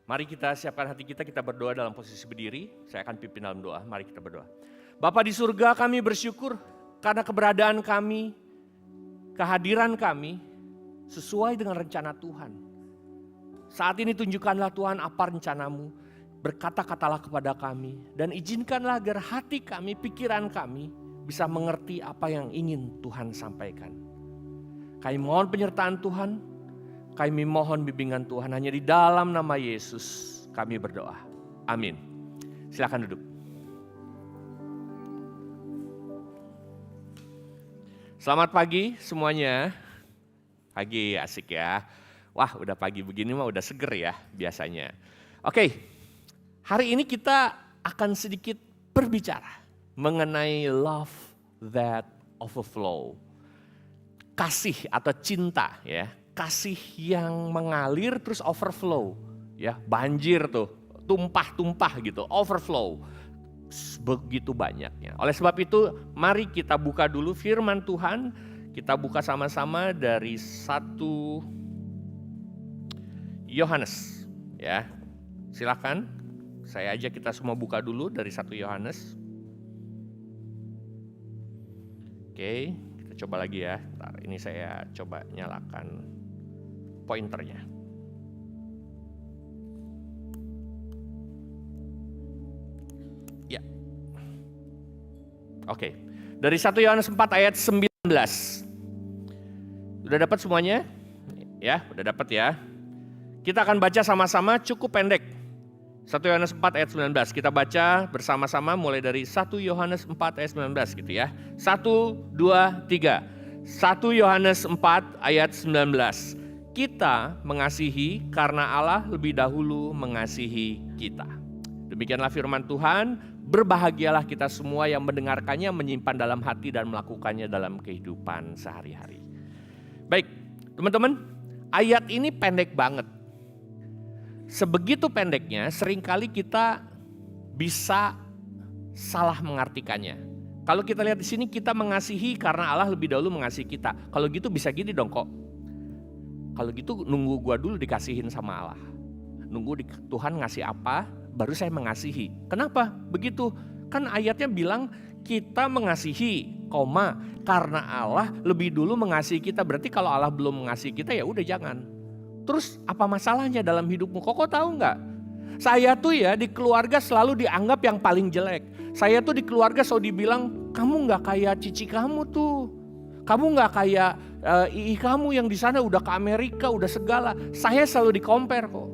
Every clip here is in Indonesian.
Mari kita siapkan hati kita berdoa dalam posisi berdiri. Saya akan pimpin dalam doa, mari kita berdoa. Bapa di surga, kami bersyukur karena keberadaan kami, kehadiran kami sesuai dengan rencana Tuhan. Saat ini tunjukkanlah Tuhan apa rencanamu, berkata-katalah kepada kami, dan izinkanlah agar hati kami, pikiran kami bisa mengerti apa yang ingin Tuhan sampaikan. Kami mohon penyertaan Tuhan, kami mohon bimbingan Tuhan, hanya di dalam nama Yesus kami berdoa. Amin. Silakan duduk. Selamat pagi semuanya. Pagi asik ya. Wah udah pagi begini mah udah seger ya biasanya. Oke, hari ini kita akan sedikit berbicara mengenai love that overflow. Kasih atau cinta ya. Kasih yang mengalir terus overflow, ya banjir tuh, tumpah-tumpah gitu, overflow, begitu banyaknya. Oleh sebab itu, mari kita buka dulu firman Tuhan, kita buka sama-sama dari 1 Yohanes, ya. Silakan, saya ajak kita semua buka dulu dari 1 Yohanes. Oke, kita coba lagi ya. Ntar, ini saya coba nyalakan pointernya. Ya. Oke. Dari 1 Yohanes 4 ayat 19. Udah dapat semuanya? Ya, udah dapat ya. Kita akan baca sama-sama, cukup pendek. 1 Yohanes 4 ayat 19. Kita baca bersama-sama mulai dari 1 Yohanes 4 ayat 19 gitu ya. 1, 2, 3. 1 Yohanes 4 ayat 19. Kita mengasihi karena Allah lebih dahulu mengasihi kita. Demikianlah firman Tuhan, berbahagialah kita semua yang mendengarkannya, menyimpan dalam hati dan melakukannya dalam kehidupan sehari-hari. Baik, teman-teman, ayat ini pendek banget. Sebegitu pendeknya, seringkali kita bisa salah mengartikannya. Kalau kita lihat di sini, kita mengasihi karena Allah lebih dahulu mengasihi kita. Kalau gitu bisa gini dong kok. Kalau gitu nunggu gua dulu dikasihin sama Allah. Nunggu Tuhan ngasih apa, baru saya mengasihi. Kenapa? Begitu. Kan ayatnya bilang kita mengasihi, karena Allah lebih dulu mengasihi kita. Berarti kalau Allah belum mengasihi kita ya udah jangan. Terus apa masalahnya dalam hidupmu? Kok tahu nggak? Saya tuh ya di keluarga selalu dianggap yang paling jelek. Saya tuh di keluarga selalu dibilang, kamu nggak kayak cici kamu tuh. Kamu nggak kayak ii kamu yang di sana udah ke Amerika, udah segala. Saya selalu di-compare kok.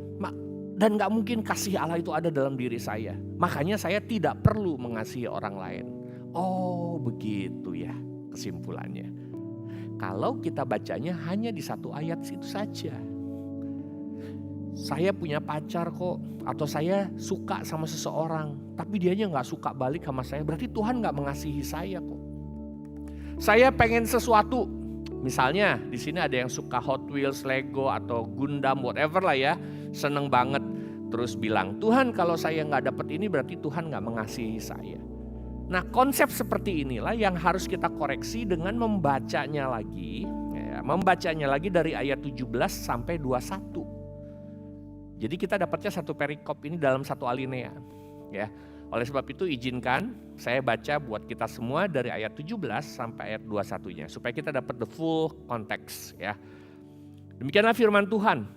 Dan nggak mungkin kasih Allah itu ada dalam diri saya. Makanya saya tidak perlu mengasihi orang lain. Oh begitu ya kesimpulannya. Kalau kita bacanya hanya di satu ayat itu saja. Saya punya pacar kok, atau saya suka sama seseorang, tapi dianya nggak suka balik sama saya. Berarti Tuhan nggak mengasihi saya kok. Saya pengen sesuatu, misalnya di sini ada yang suka Hot Wheels, Lego atau Gundam, whatever lah ya, seneng banget. Terus bilang, Tuhan kalau saya nggak dapet ini berarti Tuhan nggak mengasihi saya. Nah konsep seperti inilah yang harus kita koreksi dengan membacanya lagi, ya, membacanya lagi dari ayat 17 sampai 21. Jadi kita dapatnya satu perikop ini dalam satu alinea, ya. Oleh sebab itu izinkan saya baca buat kita semua dari ayat 17 sampai ayat 21-nya. Supaya kita dapat the full context ya. Demikianlah firman Tuhan.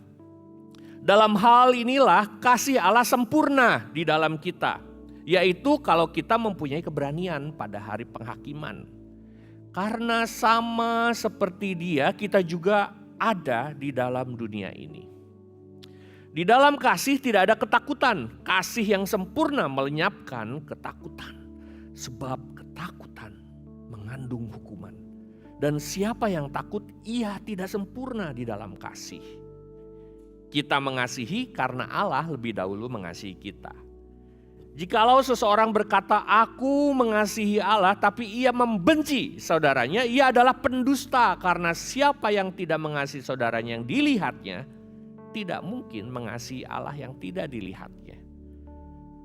Dalam hal inilah kasih Allah sempurna di dalam kita. Yaitu kalau kita mempunyai keberanian pada hari penghakiman. Karena sama seperti Dia kita juga ada di dalam dunia ini. Di dalam kasih tidak ada ketakutan. Kasih yang sempurna melenyapkan ketakutan. Sebab ketakutan mengandung hukuman. Dan siapa yang takut, ia tidak sempurna di dalam kasih. Kita mengasihi karena Allah lebih dahulu mengasihi kita. Jikalau seseorang berkata, aku mengasihi Allah, tapi ia membenci saudaranya, ia adalah pendusta. Karena siapa yang tidak mengasihi saudaranya yang dilihatnya, tidak mungkin mengasihi Allah yang tidak dilihatnya.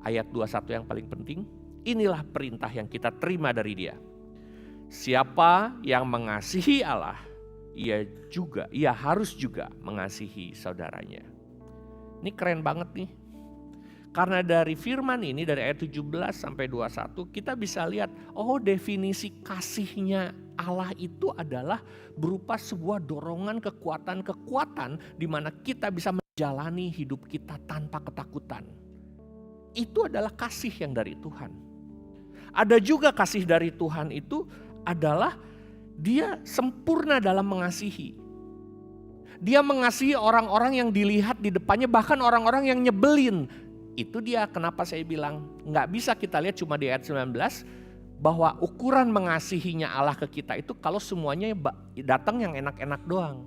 Ayat 21 yang paling penting, inilah perintah yang kita terima dari Dia. Siapa yang mengasihi Allah, ia harus juga mengasihi saudaranya. Ini keren banget nih. Karena dari firman ini, dari ayat 17 sampai 21, kita bisa lihat, definisi kasihnya Allah itu adalah berupa sebuah dorongan kekuatan di mana kita bisa menjalani hidup kita tanpa ketakutan. Itu adalah kasih yang dari Tuhan. Ada juga kasih dari Tuhan itu adalah dia sempurna dalam mengasihi. Dia mengasihi orang-orang yang dilihat di depannya, bahkan orang-orang yang nyebelin. Itu dia kenapa saya bilang nggak bisa kita lihat cuma di ayat 19 bahwa ukuran mengasihinya Allah ke kita itu kalau semuanya datang yang enak-enak doang.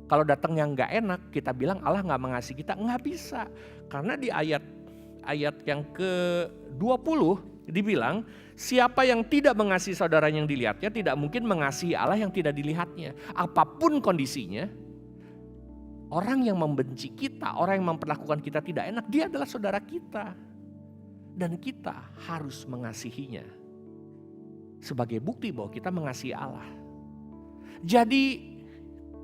Kalau datang yang nggak enak kita bilang Allah nggak mengasihi kita, nggak bisa. Karena di ayat yang ke-20 dibilang siapa yang tidak mengasihi saudara yang dilihatnya tidak mungkin mengasihi Allah yang tidak dilihatnya. Apapun kondisinya, orang yang membenci kita, orang yang memperlakukan kita tidak enak, dia adalah saudara kita. Dan kita harus mengasihinya. Sebagai bukti bahwa kita mengasihi Allah. Jadi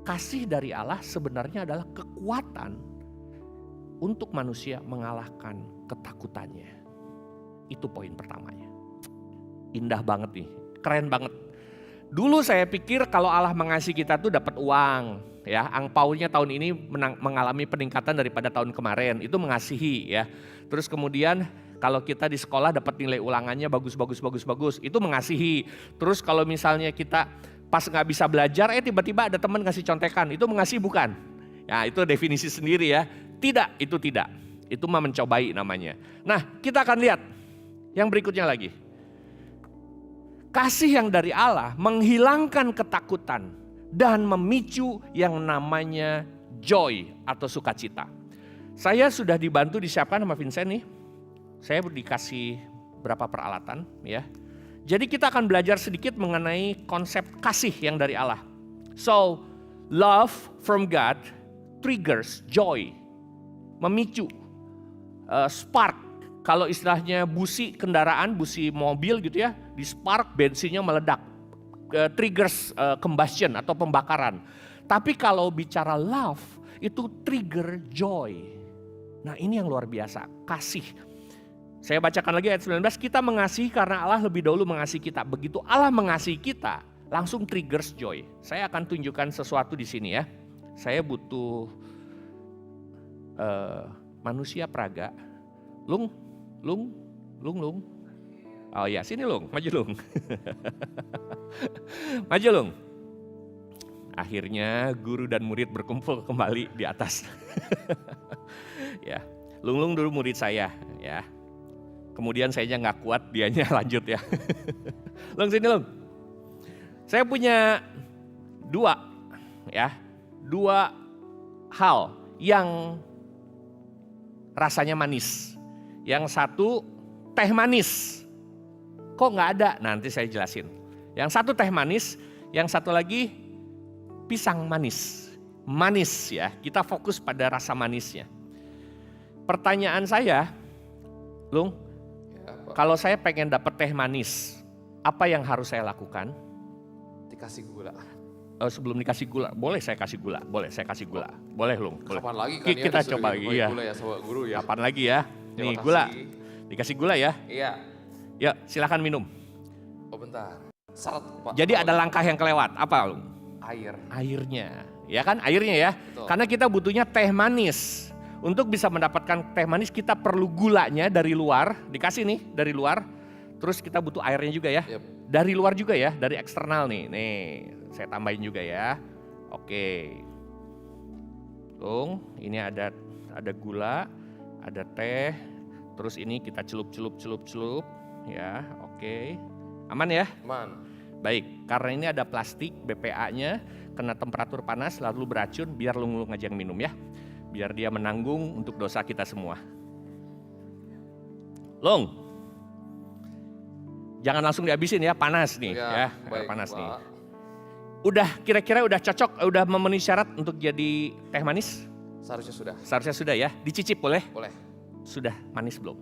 kasih dari Allah sebenarnya adalah kekuatan untuk manusia mengalahkan ketakutannya. Itu poin pertamanya. Indah banget nih, keren banget. Dulu saya pikir kalau Allah mengasihi kita tuh dapat uang, ya. Angpaunya tahun ini mengalami peningkatan daripada tahun kemarin, itu mengasihi, ya. Terus kemudian kalau kita di sekolah dapat nilai ulangannya bagus, itu mengasihi. Terus kalau misalnya kita pas nggak bisa belajar, tiba-tiba ada teman ngasih contekan, itu mengasihi bukan? Ya itu definisi sendiri ya. Tidak, itu tidak. Itu mah mencobai namanya. Nah kita akan lihat yang berikutnya lagi. Kasih yang dari Allah menghilangkan ketakutan dan memicu yang namanya joy atau sukacita. Saya sudah dibantu disiapkan sama Vincent nih. Saya dikasih berapa peralatan ya. Jadi kita akan belajar sedikit mengenai konsep kasih yang dari Allah. So, love from God triggers joy, memicu, spark. Kalau istilahnya busi kendaraan, busi mobil gitu ya, di spark bensinnya meledak, triggers combustion atau pembakaran. Tapi kalau bicara love itu trigger joy. Nah ini yang luar biasa, kasih. Saya bacakan lagi ayat 19, kita mengasihi karena Allah lebih dahulu mengasihi kita. Begitu Allah mengasihi kita, langsung triggers joy. Saya akan tunjukkan sesuatu di sini ya. Saya butuh manusia peraga. Lung. Oh ya, sini Lung, maju Lung. Maju Lung. Akhirnya guru dan murid berkumpul kembali di atas. Ya, Lung dulu murid saya ya. Kemudian saya nggak kuat, dianya lanjut ya. Lung sini Lung. Saya punya dua hal yang rasanya manis. Yang satu teh manis. Kok nggak ada? Nanti saya jelasin. Yang satu teh manis, yang satu lagi pisang manis. Manis ya, kita fokus pada rasa manisnya. Pertanyaan saya, Lung, kalau saya pengen dapat teh manis, apa yang harus saya lakukan? Dikasih gula. Sebelum dikasih gula, boleh saya kasih gula, boleh Lung. Boleh. Kapan lagi kan kita coba lagi ya. Gula ya sama guru ya. Kapan lagi ya? Nih gula, dikasih gula ya. Iya. Ya silakan minum. Oh bentar. Syarat Pak. Jadi ada langkah yang kelewat, apa Lung? Air. Airnya, ya kan airnya ya. Betul. Karena kita butuhnya teh manis. Untuk bisa mendapatkan teh manis kita perlu gulanya dari luar, dikasih nih dari luar. Terus kita butuh airnya juga ya. Yep. Dari luar juga ya, dari eksternal nih. Nih, saya tambahin juga ya. Oke. Lung, ini ada gula, ada teh. Terus ini kita celup ya. Oke. Aman ya? Man. Baik, karena ini ada plastik BPA-nya kena temperatur panas lalu beracun, biar Lung aja yang minum ya. Biar dia menanggung untuk dosa kita semua. Lung, jangan langsung dihabisin ya, panas nih ya, baik, panas Pak. nih. Udah kira-kira udah cocok, udah memenuhi syarat untuk jadi teh manis? Seharusnya sudah. Seharusnya sudah ya, dicicip boleh? Boleh. Sudah manis belum?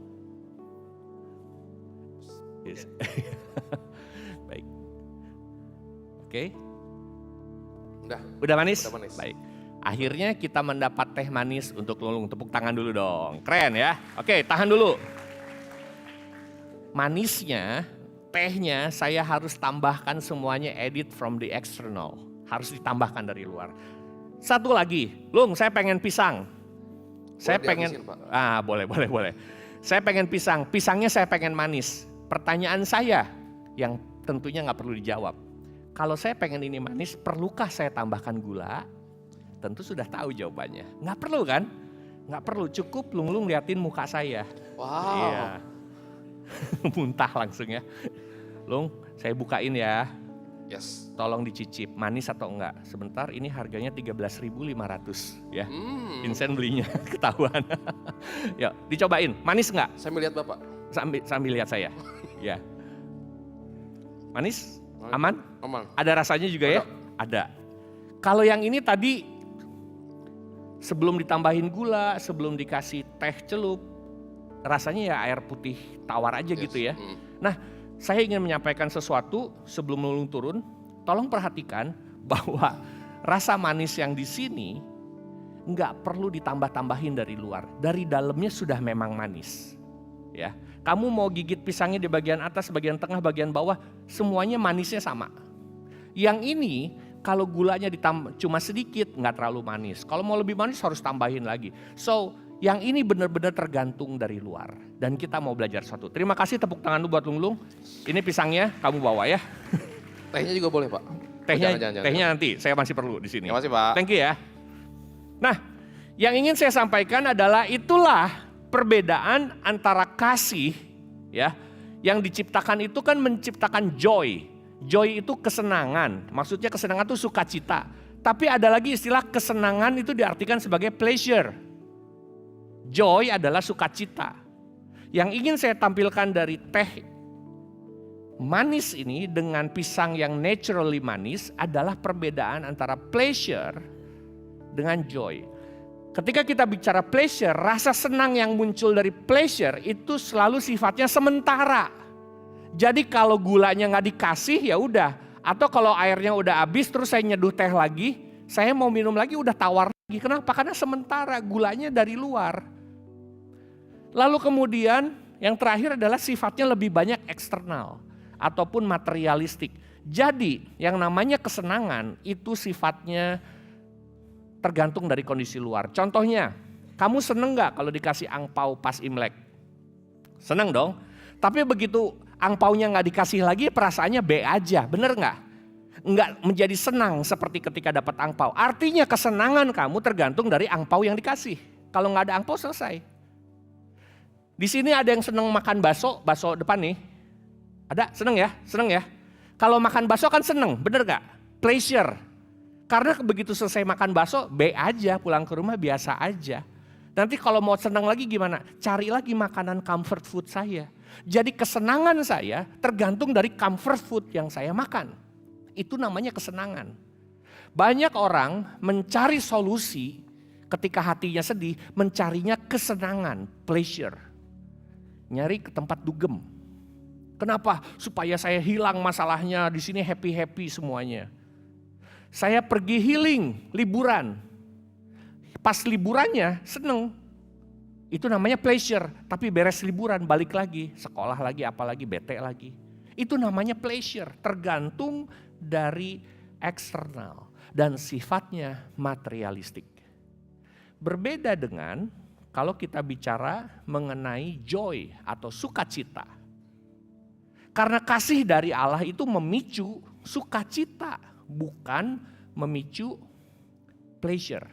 Yes. Baik. Oke. Udah. Udah manis? Udah manis. Baik. Akhirnya kita mendapat teh manis untuk Lulung. Tepuk tangan dulu dong. Keren ya. Oke, tahan dulu. Manisnya, tehnya saya harus tambahkan semuanya edit from the external. Harus ditambahkan dari luar. Satu lagi, Lung, saya pengen pisang. Saya pengen, boleh. Saya pengen pisang, pisangnya saya pengen manis. Pertanyaan saya yang tentunya nggak perlu dijawab. Kalau saya pengen ini manis, perlukah saya tambahkan gula? Tentu sudah tahu jawabannya. Nggak perlu kan? Nggak perlu, cukup Lung liatin muka saya. Wow. Iya. Muntah langsung ya. Lung, saya bukain ya. Yes. Tolong dicicip, manis atau enggak. Sebentar, ini harganya 13.500 ya. Vincent belinya ketahuan. Yuk, dicobain. Manis enggak? Sambil lihat Bapak. Sambil lihat saya. Ya. Manis? Aman? Aman. Ada rasanya juga ya? Ada. Kalau yang ini tadi sebelum ditambahin gula, sebelum dikasih teh celup, rasanya ya air putih tawar aja gitu ya. Nah, saya ingin menyampaikan sesuatu sebelum Lulung turun. Tolong perhatikan bahwa rasa manis yang di sini nggak perlu ditambah-tambahin dari luar. Dari dalamnya sudah memang manis. Ya, kamu mau gigit pisangnya di bagian atas, bagian tengah, bagian bawah, semuanya manisnya sama. Yang ini kalau gulanya ditambah cuma sedikit nggak terlalu manis. Kalau mau lebih manis harus tambahin lagi. So, yang ini benar-benar tergantung dari luar. Dan kita mau belajar satu. Terima kasih, tepuk tangan dulu buat Lung. Ini pisangnya kamu bawa ya. Tehnya juga boleh Pak. Tehnya nanti, saya masih perlu di sini. Ya masih Pak. Thank you ya. Nah, yang ingin saya sampaikan adalah itulah perbedaan antara kasih ya. Yang diciptakan itu kan menciptakan joy. Joy itu kesenangan. Maksudnya kesenangan itu sukacita. Tapi ada lagi istilah kesenangan itu diartikan sebagai pleasure. Joy adalah sukacita. Yang ingin saya tampilkan dari teh manis ini dengan pisang yang naturally manis adalah perbedaan antara pleasure dengan joy. Ketika kita bicara pleasure, rasa senang yang muncul dari pleasure itu selalu sifatnya sementara. Jadi kalau gulanya nggak dikasih ya udah, atau kalau airnya udah habis terus saya nyeduh teh lagi, saya mau minum lagi udah tawar lagi. Kenapa? Karena sementara, gulanya dari luar. Lalu kemudian yang terakhir adalah sifatnya lebih banyak eksternal ataupun materialistik. Jadi yang namanya kesenangan itu sifatnya tergantung dari kondisi luar. Contohnya, kamu seneng gak kalau dikasih angpau pas Imlek? Seneng dong. Tapi begitu angpaunya gak dikasih lagi perasaannya B aja, bener gak? Enggak menjadi senang seperti ketika dapat angpau. Artinya kesenangan kamu tergantung dari angpau yang dikasih. Kalau gak ada angpau selesai. Di sini ada yang seneng makan bakso depan nih. Ada, seneng ya? Kalau makan bakso kan seneng, bener gak? Pleasure. Karena begitu selesai makan bakso, B aja, pulang ke rumah biasa aja. Nanti kalau mau seneng lagi gimana? Cari lagi makanan comfort food saya. Jadi kesenangan saya tergantung dari comfort food yang saya makan. Itu namanya kesenangan. Banyak orang mencari solusi ketika hatinya sedih, mencarinya kesenangan, pleasure. Nyari ke tempat dugem. Kenapa? Supaya saya hilang masalahnya, di sini happy-happy semuanya. Saya pergi healing, liburan. Pas liburannya seneng. Itu namanya pleasure, tapi beres liburan balik lagi, sekolah lagi, apalagi bete lagi. Itu namanya pleasure, tergantung dari eksternal dan sifatnya materialistik. Berbeda dengan kalau kita bicara mengenai joy atau sukacita. Karena kasih dari Allah itu memicu sukacita, bukan memicu pleasure.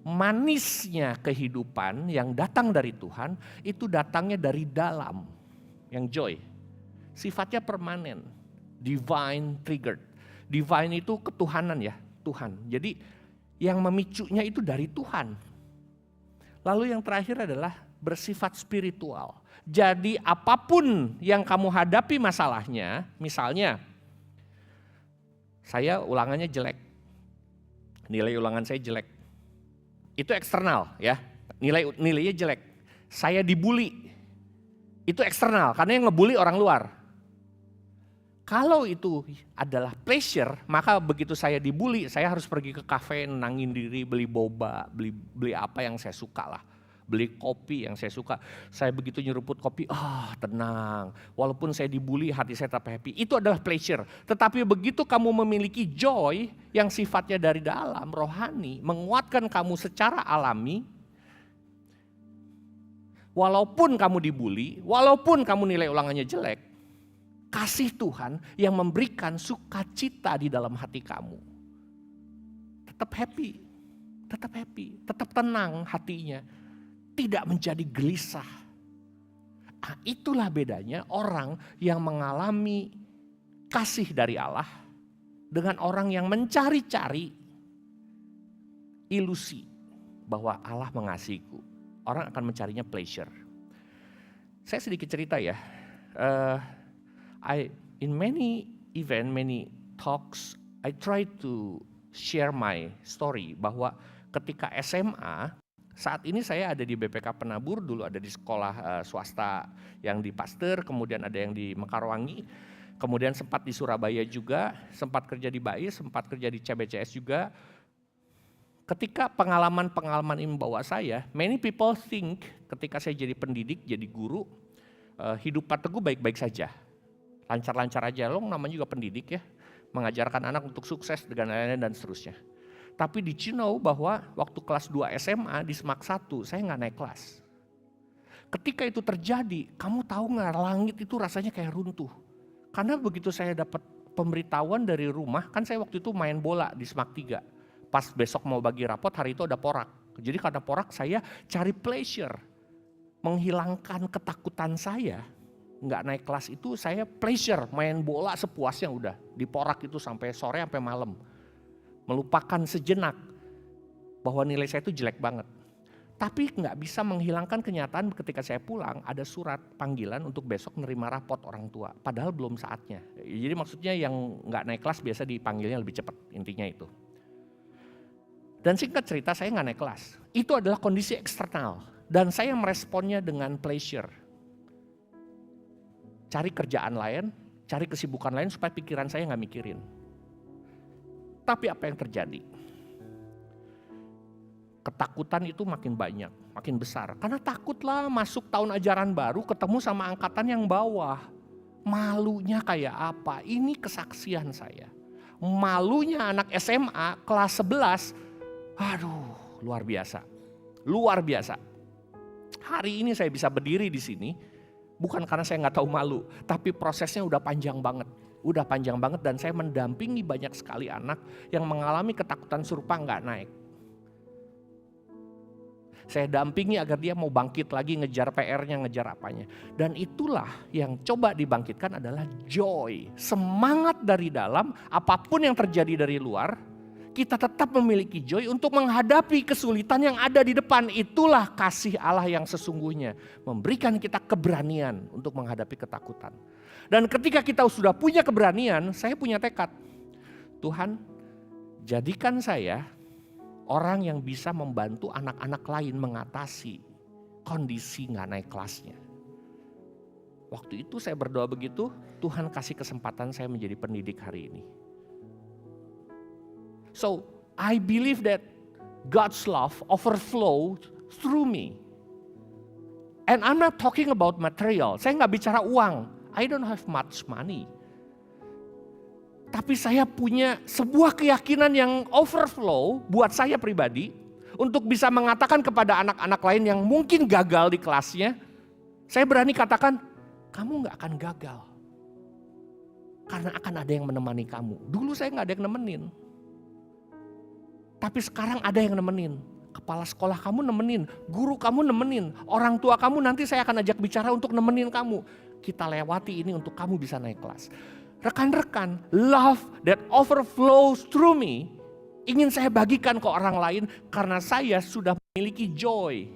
Manisnya kehidupan yang datang dari Tuhan itu datangnya dari dalam, yang joy. Sifatnya permanen, divine triggered. Divine itu ketuhanan ya, Tuhan. Jadi yang memicunya itu dari Tuhan. Lalu yang terakhir adalah bersifat spiritual. Jadi apapun yang kamu hadapi masalahnya, misalnya saya ulangannya jelek, nilai ulangan saya jelek. Itu eksternal ya, nilainya jelek. Saya dibully, itu eksternal karena yang ngebully orang luar. Kalau itu adalah pleasure, maka begitu saya dibully, saya harus pergi ke kafe, nenangin diri, beli boba, beli apa yang saya suka lah. Beli kopi yang saya suka. Saya begitu nyeruput kopi, tenang. Walaupun saya dibully, hati saya tetap happy. Itu adalah pleasure. Tetapi begitu kamu memiliki joy yang sifatnya dari dalam, rohani, menguatkan kamu secara alami, walaupun kamu dibully, walaupun kamu nilai ulangannya jelek, kasih Tuhan yang memberikan sukacita di dalam hati kamu. Tetap happy, tetap tenang hatinya. Tidak menjadi gelisah. Itulah bedanya orang yang mengalami kasih dari Allah dengan orang yang mencari-cari ilusi bahwa Allah mengasihiku. Orang akan mencarinya pleasure. Saya sedikit cerita ya. In many event, many talks, I try to share my story bahwa ketika SMA, saat ini saya ada di BPK Penabur, dulu ada di sekolah swasta yang di Pasteur, kemudian ada yang di Mekarwangi, kemudian sempat di Surabaya juga, sempat kerja di BAIS, sempat kerja di CBCS juga. Ketika pengalaman-pengalaman ini membawa saya, many people think ketika saya jadi pendidik, jadi guru, hidup Pak Teguh baik-baik saja. Lancar-lancar aja, lo namanya juga pendidik ya, mengajarkan anak untuk sukses dengan lain-lain dan seterusnya. Tapi did you know bahwa waktu kelas 2 SMA di SMAK 1 saya nggak naik kelas. Ketika itu terjadi, kamu tahu nggak langit itu rasanya kayak runtuh. Karena begitu saya dapat pemberitahuan dari rumah, kan saya waktu itu main bola di SMAK 3. Pas besok mau bagi rapot, hari itu ada porak. Jadi karena porak saya cari pleasure. Menghilangkan ketakutan saya. Nggak naik kelas itu saya pleasure, main bola sepuasnya udah. Di porak itu sampai sore sampai malam. Melupakan sejenak bahwa nilai saya itu jelek banget. Tapi nggak bisa menghilangkan kenyataan ketika saya pulang ada surat panggilan untuk besok nerima rapot orang tua. Padahal belum saatnya. Jadi maksudnya yang nggak naik kelas biasa dipanggilnya lebih cepat, intinya itu. Dan singkat cerita saya nggak naik kelas. Itu adalah kondisi eksternal. Dan saya meresponnya dengan pleasure. Cari kerjaan lain, cari kesibukan lain supaya pikiran saya nggak mikirin. Tapi apa yang terjadi? Ketakutan itu makin banyak, makin besar. Karena takutlah masuk tahun ajaran baru ketemu sama angkatan yang bawah. Malunya kayak apa? Ini kesaksian saya. Malunya anak SMA kelas 11, aduh luar biasa. Luar biasa. Hari ini saya bisa berdiri di sini, bukan karena saya nggak tahu malu, tapi prosesnya udah panjang banget. Udah panjang banget dan saya mendampingi banyak sekali anak yang mengalami ketakutan serupa nggak naik. Saya dampingi agar dia mau bangkit lagi, ngejar PR-nya, ngejar apanya. Dan itulah yang coba dibangkitkan adalah joy. Semangat dari dalam, apapun yang terjadi dari luar, kita tetap memiliki joy untuk menghadapi kesulitan yang ada di depan. Itulah kasih Allah yang sesungguhnya. Memberikan kita keberanian untuk menghadapi ketakutan. Dan ketika kita sudah punya keberanian, saya punya tekad. Tuhan, jadikan saya orang yang bisa membantu anak-anak lain mengatasi kondisi gak naik kelasnya. Waktu itu saya berdoa begitu, Tuhan kasih kesempatan saya menjadi pendidik hari ini. So, I believe that God's love overflow through me. And I'm not talking about material. Saya nggak bicara uang. I don't have much money. Tapi saya punya sebuah keyakinan yang overflow buat saya pribadi untuk bisa mengatakan kepada anak-anak lain yang mungkin gagal di kelasnya, saya berani katakan, kamu nggak akan gagal. Karena akan ada yang menemani kamu. Dulu saya nggak ada yang nemenin. Tapi sekarang ada yang nemenin. Kepala sekolah kamu nemenin, guru kamu nemenin, orang tua kamu nanti saya akan ajak bicara untuk nemenin kamu. Kita lewati ini untuk kamu bisa naik kelas. Rekan-rekan, love that overflows through me ingin saya bagikan ke orang lain karena saya sudah memiliki joy.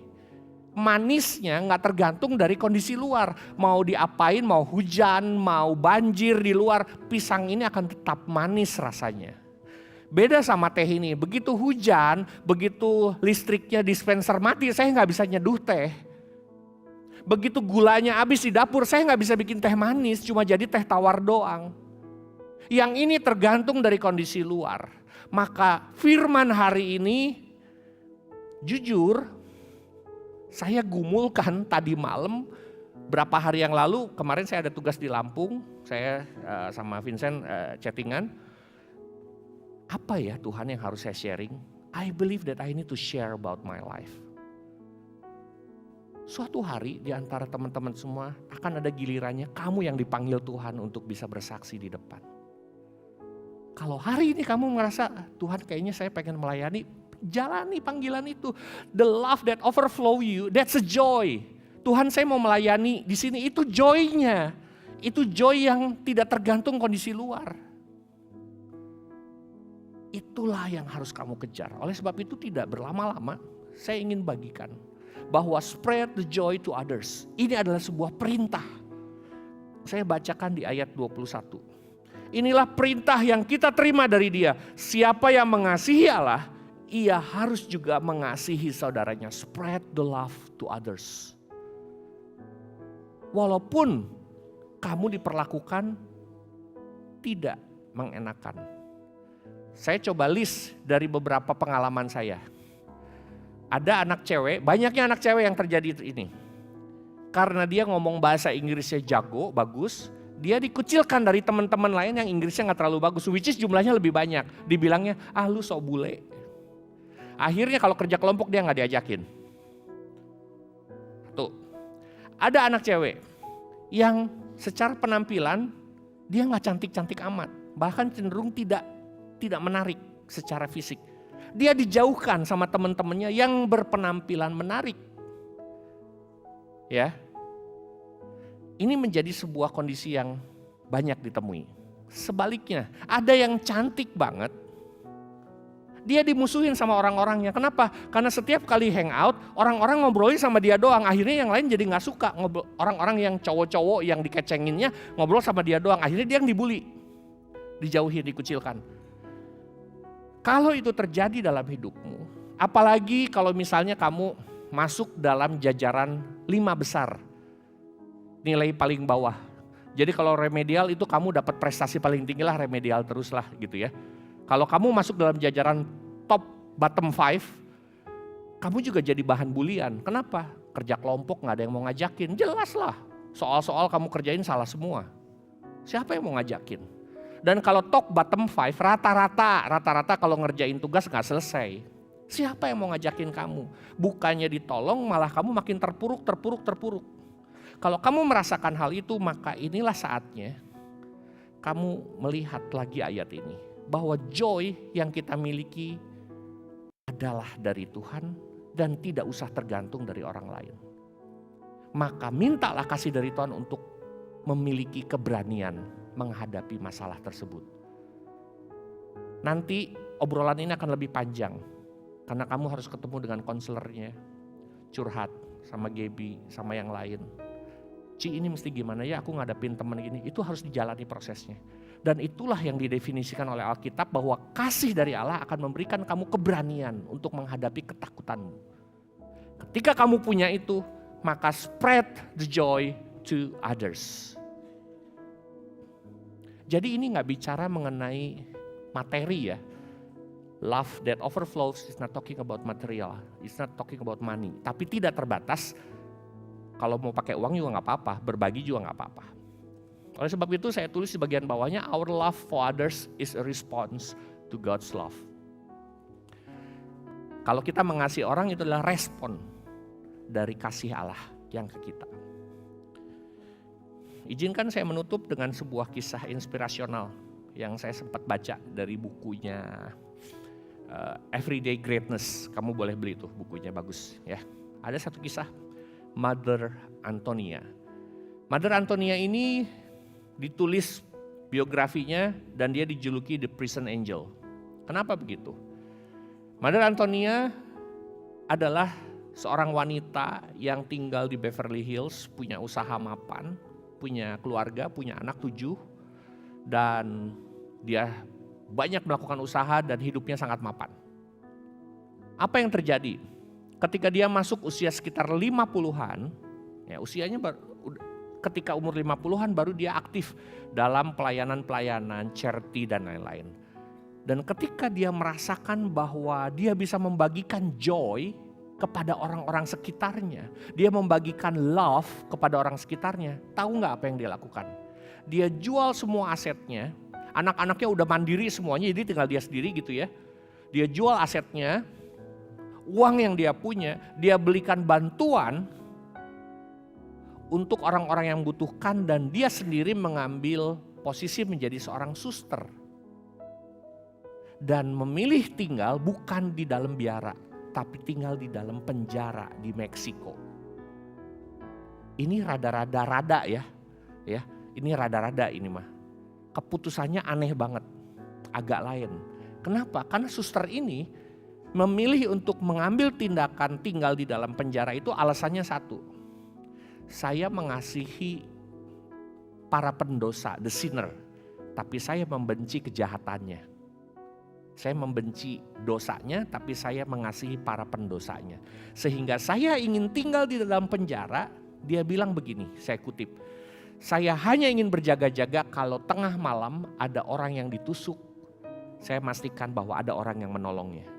Manisnya nggak tergantung dari kondisi luar. Mau diapain, mau hujan, mau banjir di luar, pisang ini akan tetap manis rasanya. Beda sama teh ini, begitu hujan, begitu listriknya dispenser mati, saya nggak bisa nyeduh teh. Begitu gulanya habis di dapur, saya nggak bisa bikin teh manis, cuma jadi teh tawar doang. Yang ini tergantung dari kondisi luar. Maka firman hari ini, jujur, saya gumulkan tadi malam, berapa hari yang lalu, kemarin saya ada tugas di Lampung, saya sama Vincent chattingan. Apa ya Tuhan yang harus saya sharing? I believe that I need to share about my life. Suatu hari di antara teman-teman semua akan ada gilirannya kamu yang dipanggil Tuhan untuk bisa bersaksi di depan. Kalau hari ini kamu merasa Tuhan kayaknya saya pengen melayani, jalani panggilan itu. The love that overflow you, that's a joy. Tuhan saya mau melayani di sini, itu joy-nya. Itu joy yang tidak tergantung kondisi luar. Itulah yang harus kamu kejar. Oleh sebab itu tidak berlama-lama saya ingin bagikan bahwa spread the joy to others. Ini adalah sebuah perintah. Saya bacakan di ayat 21. Inilah perintah yang kita terima dari Dia. Siapa yang mengasihi Allah, ia harus juga mengasihi saudaranya. Spread the love to others. Walaupun kamu diperlakukan tidak mengenakan. Saya coba list dari beberapa pengalaman saya. Ada anak cewek, banyaknya anak cewek yang terjadi ini. Karena dia ngomong bahasa Inggrisnya jago, bagus. Dia dikucilkan dari teman-teman lain yang Inggrisnya gak terlalu bagus. Which is jumlahnya lebih banyak. Dibilangnya, lu sok bule. Akhirnya kalau kerja kelompok dia gak diajakin. Tuh. Ada anak cewek yang secara penampilan dia gak cantik-cantik amat. Bahkan cenderung tidak menarik secara fisik. Dia dijauhkan sama teman-temannya yang berpenampilan menarik. Ya. Ini menjadi sebuah kondisi yang banyak ditemui. Sebaliknya, ada yang cantik banget. Dia dimusuhin sama orang-orangnya. Kenapa? Karena setiap kali hangout, orang-orang ngobrolin sama dia doang. Akhirnya yang lain jadi gak suka. Orang-orang yang cowok-cowok yang dikecenginnya ngobrol sama dia doang. Akhirnya dia yang dibully. Dijauhin, dikucilkan. Kalau itu terjadi dalam hidupmu, apalagi kalau misalnya kamu masuk dalam jajaran 5 besar, nilai paling bawah. Jadi kalau remedial itu kamu dapat prestasi paling tinggi lah, remedial terus lah gitu ya. Kalau kamu masuk dalam jajaran top bottom 5, kamu juga jadi bahan bulian. Kenapa? Kerja kelompok gak ada yang mau ngajakin, jelas lah. Soal-soal kamu kerjain salah semua. Siapa yang mau ngajakin? Dan kalau top bottom 5 rata-rata kalau ngerjain tugas gak selesai. Siapa yang mau ngajakin kamu? Bukannya ditolong malah kamu makin terpuruk. Kalau kamu merasakan hal itu maka inilah saatnya kamu melihat lagi ayat ini. Bahwa joy yang kita miliki adalah dari Tuhan dan tidak usah tergantung dari orang lain. Maka mintalah kasih dari Tuhan untuk memiliki keberanian menghadapi masalah tersebut. Nanti obrolan ini akan lebih panjang. Karena kamu harus ketemu dengan konselornya. Curhat sama Gaby, sama yang lain. Ci ini mesti gimana ya aku ngadapin temen gini. Itu harus dijalani prosesnya. Dan itulah yang didefinisikan oleh Alkitab bahwa kasih dari Allah akan memberikan kamu keberanian untuk menghadapi ketakutanmu. Ketika kamu punya itu, maka spread the joy to others. Jadi ini gak bicara mengenai materi ya. Love that overflows is not talking about material. It's not talking about money. Tapi tidak terbatas. Kalau mau pakai uang juga gak apa-apa. Berbagi juga gak apa-apa. Oleh sebab itu saya tulis di bagian bawahnya. Our love for others is a response to God's love. Kalau kita mengasihi orang itu adalah respon dari kasih Allah yang ke kita. Izinkan saya menutup dengan sebuah kisah inspirasional yang saya sempat baca dari bukunya Everyday Greatness. Kamu boleh beli tuh bukunya, bagus ya. Ada satu kisah Mother Antonia. Mother Antonia ini ditulis biografinya dan dia dijuluki The Prison Angel. Kenapa begitu? Mother Antonia adalah seorang wanita yang tinggal di Beverly Hills, punya usaha mapan, punya keluarga, punya anak 7, dan dia banyak melakukan usaha dan hidupnya sangat mapan. Apa yang terjadi? Ketika dia masuk usia sekitar 50-an, ya usianya ketika umur 50-an baru dia aktif dalam pelayanan-pelayanan, charity dan lain-lain. Dan ketika dia merasakan bahwa dia bisa membagikan joy kepada orang-orang sekitarnya, dia membagikan love kepada orang sekitarnya, tahu nggak apa yang dia lakukan? Dia jual semua asetnya, anak-anaknya udah mandiri semuanya, jadi tinggal dia sendiri gitu ya. Dia jual asetnya, uang yang dia punya, dia belikan bantuan untuk orang-orang yang membutuhkan dan dia sendiri mengambil posisi menjadi seorang suster. Dan memilih tinggal bukan di dalam biara, tapi tinggal di dalam penjara di Meksiko. Ini rada-rada ya. Ini rada-rada ini mah. Keputusannya aneh banget, agak lain. Kenapa? Karena suster ini memilih untuk mengambil tindakan tinggal di dalam penjara itu alasannya satu. Saya mengasihi para pendosa, the sinner, tapi saya membenci kejahatannya. Saya membenci dosanya, tapi saya mengasihi para pendosanya. Sehingga saya ingin tinggal di dalam penjara, dia bilang begini, saya kutip. Saya hanya ingin berjaga-jaga kalau tengah malam ada orang yang ditusuk, saya pastikan bahwa ada orang yang menolongnya.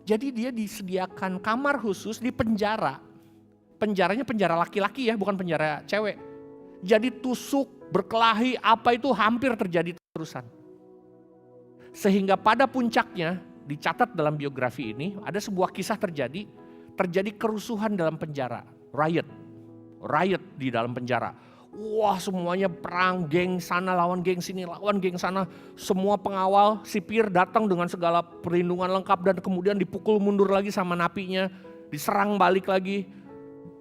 Jadi dia disediakan kamar khusus di penjara. Penjaranya penjara laki-laki ya, bukan penjara cewek. Jadi tusuk, berkelahi, apa itu hampir terjadi terusan. Sehingga pada puncaknya dicatat dalam biografi ini ada sebuah kisah terjadi kerusuhan dalam penjara, riot di dalam penjara. Wah semuanya perang, geng sana lawan geng sini, lawan geng sana. Semua pengawal sipir datang dengan segala perlindungan lengkap dan kemudian dipukul mundur lagi sama napinya, diserang balik lagi.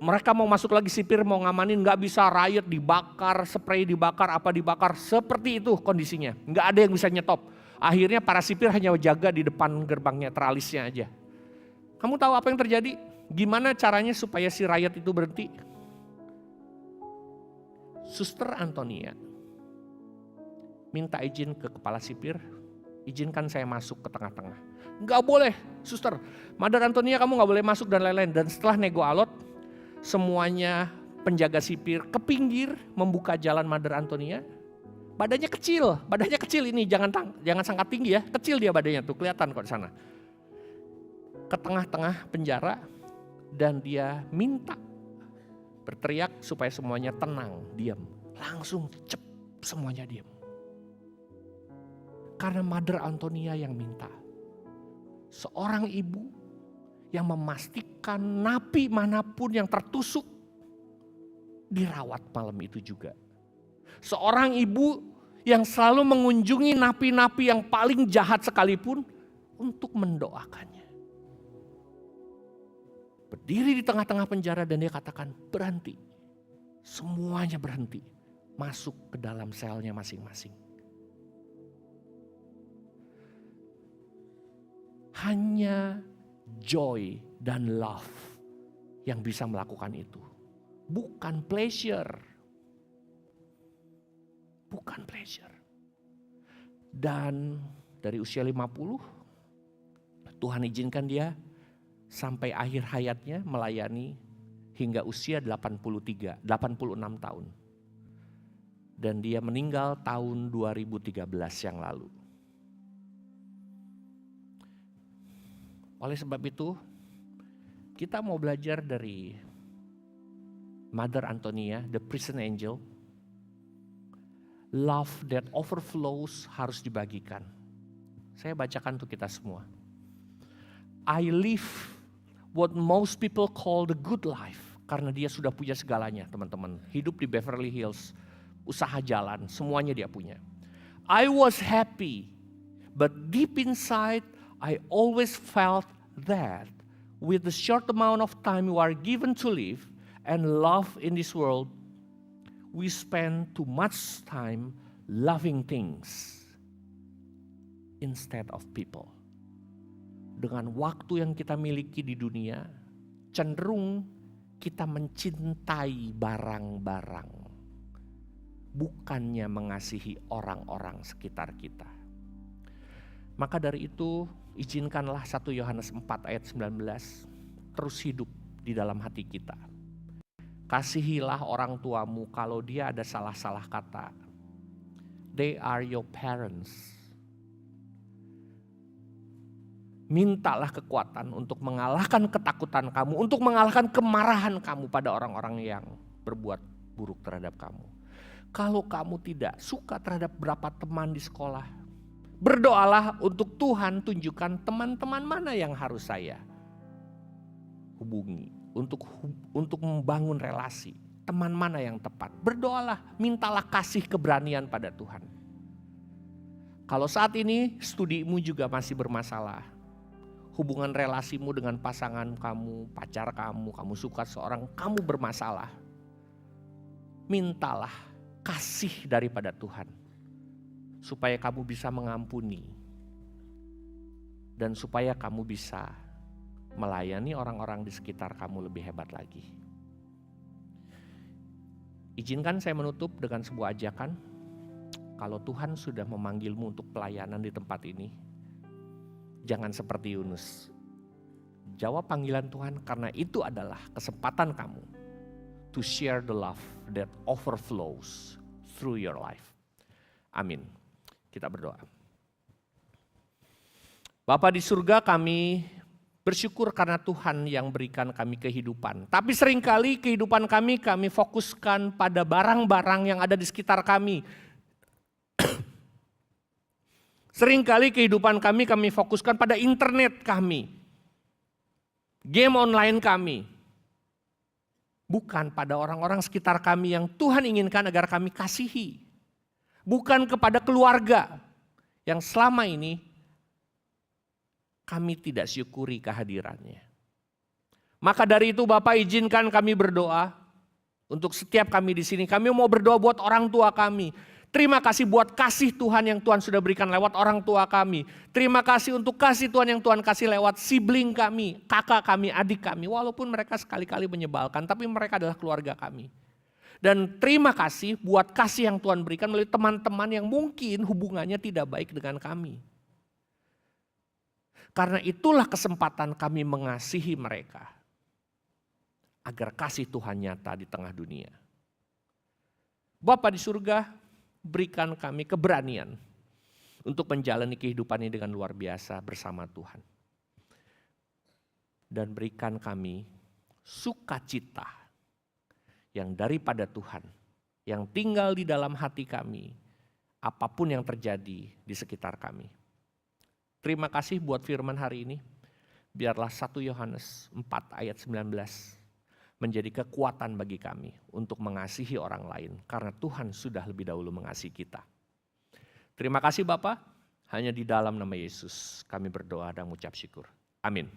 Mereka mau masuk lagi sipir mau ngamanin gak bisa, riot dibakar, spray dibakar, apa dibakar. Seperti itu kondisinya, gak ada yang bisa nyetop. Akhirnya para sipir hanya jaga di depan gerbangnya, teralisnya aja. Kamu tahu apa yang terjadi? Gimana caranya supaya si riot itu berhenti? Suster Antonia minta izin ke kepala sipir, izinkan saya masuk ke tengah-tengah. Gak boleh suster, Mother Antonia kamu gak boleh masuk dan lain-lain. Dan setelah nego alot, semuanya penjaga sipir ke pinggir membuka jalan Mother Antonia. Badannya kecil ini, jangan sangat tinggi ya, kecil dia badannya tuh, kelihatan kok di sana. Ke tengah-tengah penjara dan dia minta berteriak supaya semuanya tenang, diam. Langsung cep semuanya diam. Karena Mother Antonia yang minta. Seorang ibu yang memastikan napi manapun yang tertusuk dirawat malam itu juga. Seorang ibu yang selalu mengunjungi napi-napi yang paling jahat sekalipun untuk mendoakannya. Berdiri di tengah-tengah penjara dan dia katakan berhenti. Semuanya berhenti. Masuk ke dalam selnya masing-masing. Hanya joy dan love yang bisa melakukan itu. Bukan pleasure. Bukan pleasure. Dan dari usia 50, Tuhan izinkan dia sampai akhir hayatnya melayani hingga usia 86 tahun. Dan dia meninggal tahun 2013 yang lalu. Oleh sebab itu, kita mau belajar dari Mother Antonia, the prison angel. Love that overflows harus dibagikan. Saya bacakan untuk kita semua. I live what most people call the good life. Karena dia sudah punya segalanya teman-teman. Hidup di Beverly Hills, usaha jalan, semuanya dia punya. I was happy, but deep inside I always felt that with the short amount of time you are given to live and love in this world, we spend too much time loving things instead of people. Dengan waktu yang kita miliki di dunia, cenderung kita mencintai barang-barang, bukannya mengasihi orang-orang sekitar kita. Maka dari itu, izinkanlah 1 Yohanes 4 ayat 19 terus hidup di dalam hati kita. Kasihilah orang tuamu kalau dia ada salah-salah kata. They are your parents. Mintalah kekuatan untuk mengalahkan ketakutan kamu, untuk mengalahkan kemarahan kamu pada orang-orang yang berbuat buruk terhadap kamu. Kalau kamu tidak suka terhadap berapa teman di sekolah, berdoalah untuk Tuhan tunjukkan teman-teman mana yang harus saya hubungi untuk membangun relasi. Teman mana yang tepat? Berdoalah, mintalah kasih keberanian pada Tuhan. Kalau saat ini studimu juga masih bermasalah, hubungan relasimu dengan pasangan kamu, pacar kamu suka seorang, kamu bermasalah. Mintalah kasih daripada Tuhan. Supaya kamu bisa mengampuni. Dan supaya kamu bisa melayani orang-orang di sekitar kamu lebih hebat lagi. Izinkan saya menutup dengan sebuah ajakan. Kalau Tuhan sudah memanggilmu untuk pelayanan di tempat ini, jangan seperti Yunus. Jawab panggilan Tuhan karena itu adalah kesempatan kamu to share the love that overflows through your life. Amin. Kita berdoa. Bapa di surga, kami bersyukur karena Tuhan yang berikan kami kehidupan. Tapi seringkali kehidupan kami fokuskan pada barang-barang yang ada di sekitar kami. Seringkali kehidupan kami fokuskan pada internet kami. Game online kami. Bukan pada orang-orang sekitar kami yang Tuhan inginkan agar kami kasihi. Bukan kepada keluarga yang selama ini kami tidak syukuri kehadirannya. Maka dari itu Bapak izinkan kami berdoa untuk setiap kami di sini. Kami mau berdoa buat orang tua kami. Terima kasih buat kasih Tuhan yang Tuhan sudah berikan lewat orang tua kami. Terima kasih untuk kasih Tuhan yang Tuhan kasih lewat sibling kami, kakak kami, adik kami. Walaupun mereka sekali-kali menyebalkan, tapi mereka adalah keluarga kami. Dan terima kasih buat kasih yang Tuhan berikan melalui teman-teman yang mungkin hubungannya tidak baik dengan kami. Karena itulah kesempatan kami mengasihi mereka. Agar kasih Tuhan nyata di tengah dunia. Bapa di surga, berikan kami keberanian untuk menjalani kehidupan ini dengan luar biasa bersama Tuhan. Dan berikan kami sukacita yang daripada Tuhan, yang tinggal di dalam hati kami, apapun yang terjadi di sekitar kami. Terima kasih buat firman hari ini. Biarlah 1 Yohanes 4 ayat 19 menjadi kekuatan bagi kami untuk mengasihi orang lain. Karena Tuhan sudah lebih dahulu mengasihi kita. Terima kasih Bapa, hanya di dalam nama Yesus kami berdoa dan mengucap syukur. Amin.